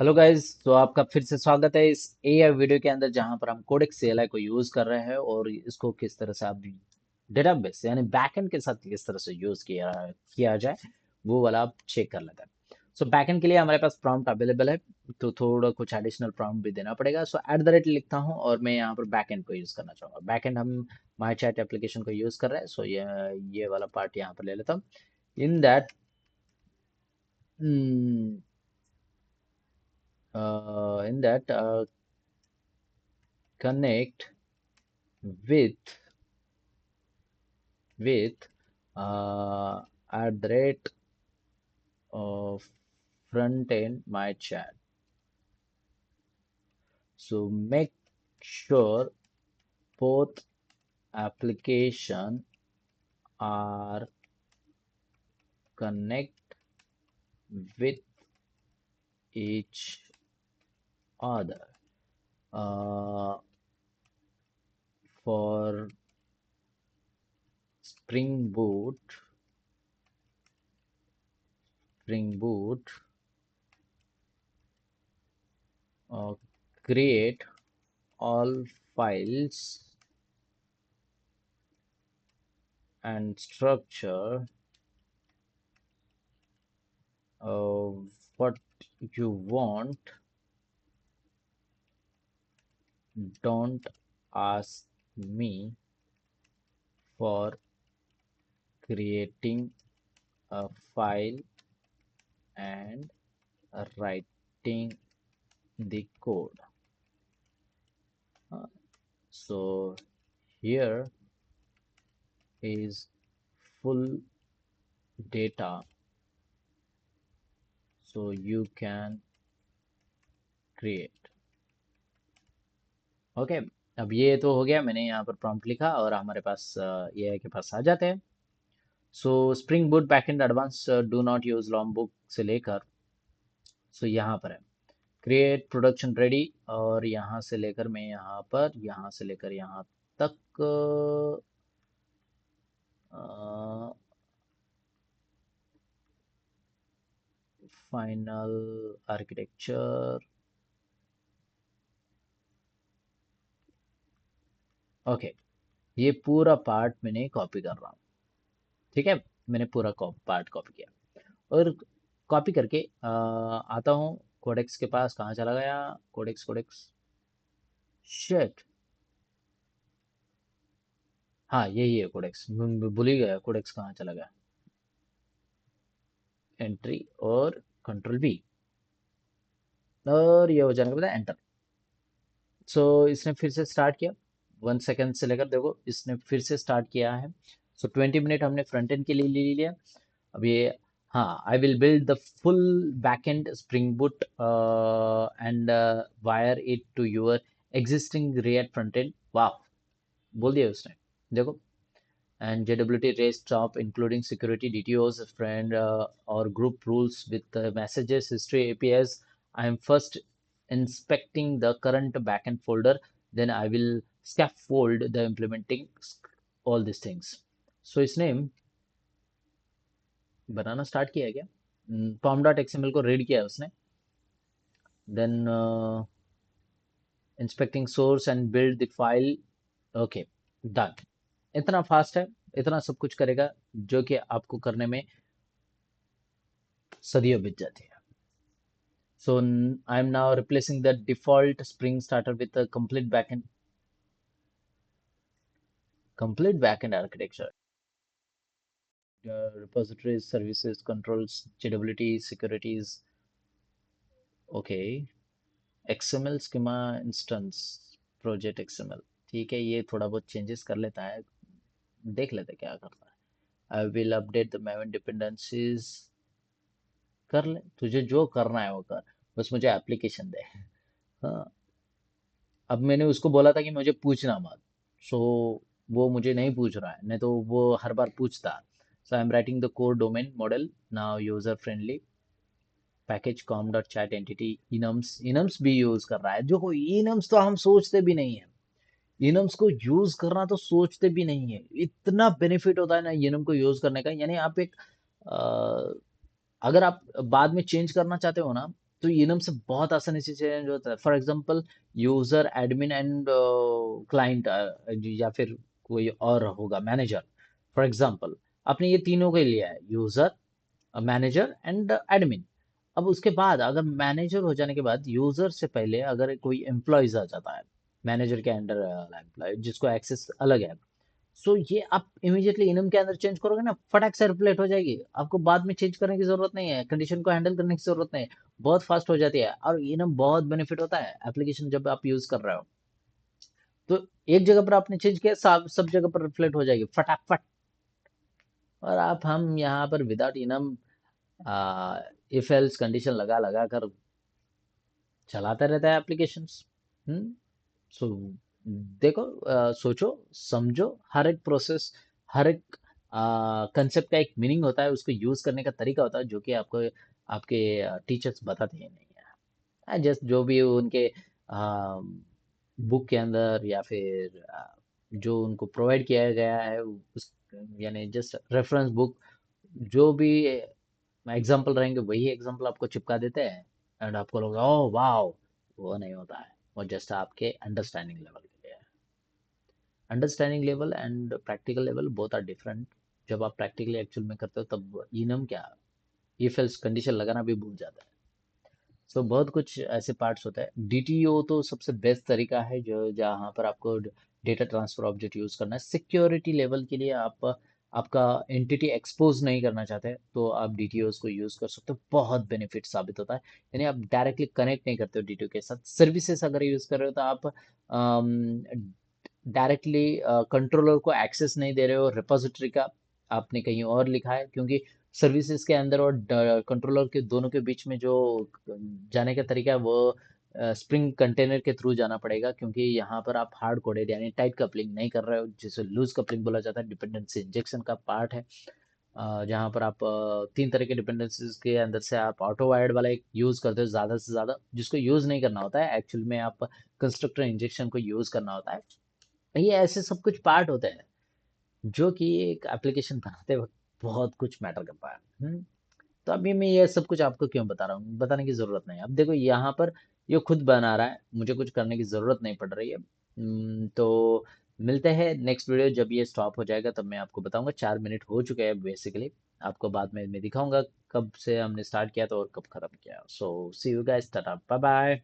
Hello guys. तो आपका फिर से स्वागत है इस एआई वीडियो के अंदर, जहां पर हम कोडेक्स सीएलआई को यूज कर रहे हैं और इसको किस तरह से आप डेटाबेस यानी बैकएंड के साथ किस तरह से यूज किया जाए, वो वाला आप चेक कर लेते हैं। सो बैकएंड के लिए हमारे पास प्रॉम्प्ट अवेलेबल है, तो थोड़ा कुछ एडिशनल प्रॉम्प्ट भी देना पड़ेगा। सो @ लिखता हूँ और मैं यहाँ पर बैकएंड को यूज करना चाहूंगा। बैकएंड हम माई चैट एप्लीकेशन को यूज कर रहे हैं। सो ये वाला पार्ट यहाँ पर ले लेता हूँ। In that in that connect with with @ front end my chat. So make sure both application are connect with each other. uh, for spring boot uh, create all files and structure uh, what you want. Don't ask me for creating a file and writing the code. Uh, so here is full data, so you can create. Okay. अब ये तो हो गया, मैंने यहाँ पर prompt लिखा और हमारे पास ये के पास आ जाते हैं। सो spring boot backend advance do not use long book से लेकर, सो यहाँ पर है क्रिएट प्रोडक्शन रेडी, और यहाँ से लेकर मैं यहाँ से लेकर यहाँ तक फाइनल आर्किटेक्चर। ओके, ये पूरा पार्ट मैंने कॉपी कर रहा हूँ। ठीक है, मैंने पूरा पार्ट कॉपी किया और कॉपी करके आता हूँ कोडेक्स के पास। कहाँ चला गया कोडेक्स? कोडेक्स शिट, हाँ यही है कोडेक्स। भूल ही गया कोडेक्स कहाँ चला गया। एंट्री और कंट्रोल V, और ये हो जाने के बाद एंटर। सो इसने फिर से स्टार्ट किया। 1 सेकंड से लेकर देखो, इसने फिर से स्टार्ट किया है। सो 20 मिनट हमने फ्रंट एंड के लिए ले लिया। अब ये, हाँ, I will build the full backend Spring Boot and wire it to your existing React front end. वाह, बोल दिया उसने, देखो। And JWT raised top, including security, DTOs, friend or group rules with messages, history, APIs. I am first inspecting the current backend folder, then I will scaffold the implementing all these things. So इसने बनाना start किया है क्या? pom.xml को read किया है उसने, then inspecting source and build the file. Okay, done. इतना fast है, इतना सब कुछ करेगा जो कि आपको करने में सदियों बीत जाती है। So I'm now replacing the default Spring Starter with a complete backend architecture. Repositories, services, controls, JWT, securities. Okay, XML schema instance, project XML. ठीक है, ये थोड़ा बहुत चेंजेस कर लेता है, देख लेते हैं क्या करता है। I will update the Maven dependencies. कर ले, तुझे जो करना है वो कर, बस मुझे एप्लीकेशन दे। हाँ, अब मैंने उसको बोला था कि मुझे पूछना मत। सो वो मुझे नहीं पूछ रहा है, नहीं तो वो हर बार पूछता। So I am writing the core domain model now user friendly package com dot chat entity enums. Enums भी यूज कर रहा है, जो इनम्स तो हम सोचते भी नहीं है। इनम्स को यूज करना तो सोचते भी नहीं है, इतना बेनिफिट होता है ना इनम को यूज करने का। यानी आप एक अगर आप बाद में चेंज करना चाहते हो ना, तो इनम से बहुत आसानी से चेंज होता है। For example user, admin and client, या फिर कोई और होगा मैनेजर। फॉर एग्जांपल आपने ये तीनों के लिया है, यूजर, मैनेजर एंड एडमिन। अब उसके बाद अगर मैनेजर हो जाने के बाद यूजर से पहले अगर कोई एम्प्लॉयज आ जाता है मैनेजर के अंडर वाला एम्प्लॉय जिसको एक्सेस अलग है, सो ये आप इमीडिएटली इनम के अंदर चेंज करोगे ना, फटाक से रिप्लेट हो जाएगी। आपको बाद में चेंज करने की जरूरत नहीं है, कंडीशन को हैंडल करने की जरूरत नहीं है, बहुत फास्ट हो जाती है। और इनम बहुत बेनिफिट होता है एप्लीकेशन जब आप यूज कर रहे हो, तो एक जगह पर आपने चेंज किया, सब जगह पर रिफ्लेक्ट हो जाएगी फटाफट। और आप हम यहाँ पर without enum if else condition लगा लगा कर चलाता रहता है एप्लीकेशंस। हम्म। सो देखो, सोचो, समझो, हर एक प्रोसेस, हर एक कंसेप्ट का एक मीनिंग होता है, उसको यूज करने का तरीका होता है, जो कि आपको आपके टीचर्स बताते ही नहीं है। जस्ट जो भी उनके बुक के अंदर या फिर जो उनको प्रोवाइड किया गया है उस, यानी जस्ट रेफरेंस बुक, जो भी एग्जाम्पल रहेंगे वही एग्जाम्पल आपको चिपका देते हैं, एंड आपको लगेगा ओह वाह। वो नहीं होता है, वो जस्ट आपके अंडरस्टैंडिंग लेवल के लिए है। Understanding level and practical level both are different. जब आप प्रैक्टिकली एक्चुअल में करते हो तब इनम क्या, इफ एल्स कंडीशन लगाना भी भूल जाता है। सो बहुत कुछ ऐसे पार्ट्स होते हैं। डीटीओ तो सबसे बेस्ट तरीका है जो जहाँ पर आपको डेटा ट्रांसफर ऑब्जेक्ट यूज करना है सिक्योरिटी लेवल के लिए। आप आपका एंटिटी एक्सपोज नहीं करना चाहते तो आप डीटीओस को यूज कर सकते हो, बहुत बेनिफिट साबित होता है। यानी आप डायरेक्टली कनेक्ट नहीं करते हो डीटीओ के साथ, सर्विसेज अगर यूज कर रहे हो तो आप डायरेक्टली कंट्रोलर को एक्सेस नहीं दे रहे हो रिपोजिटरी का, आपने कहीं और लिखा है। क्योंकि सर्विसेज के अंदर और कंट्रोलर के दोनों के बीच में जो जाने का तरीका है वो स्प्रिंग कंटेनर के थ्रू जाना पड़ेगा, क्योंकि यहाँ पर आप हार्ड कोडेड यानी टाइट कपलिंग नहीं कर रहे हो, जिसे लूज कपलिंग बोला जाता है। डिपेंडेंसी इंजेक्शन का पार्ट है, जहाँ पर आप तीन तरह के डिपेंडेंसीज के अंदर से आप ऑटो वायर्ड वाला एक यूज करते हो ज़्यादा से ज़्यादा, जिसको यूज नहीं करना होता है एक्चुअल में, आप कंस्ट्रक्टर इंजेक्शन को यूज करना होता है। ये ऐसे सब कुछ पार्ट होते हैं जो कि एक एप्लीकेशन बनाते वक्त बहुत कुछ मैटर करता है। तो अभी मैं ये सब कुछ आपको क्यों बता रहा हूँ, बताने की ज़रूरत नहीं है। अब देखो यहाँ पर ये खुद बना रहा है, मुझे कुछ करने की ज़रूरत नहीं पड़ रही है। तो मिलते हैं नेक्स्ट वीडियो, जब ये स्टॉप हो जाएगा तब मैं आपको बताऊंगा। 4 मिनट हो चुके हैं बेसिकली, आपको बाद में मैं दिखाऊंगा कब से हमने स्टार्ट किया था और कब ख़त्म किया। So see you guys, tata bye bye.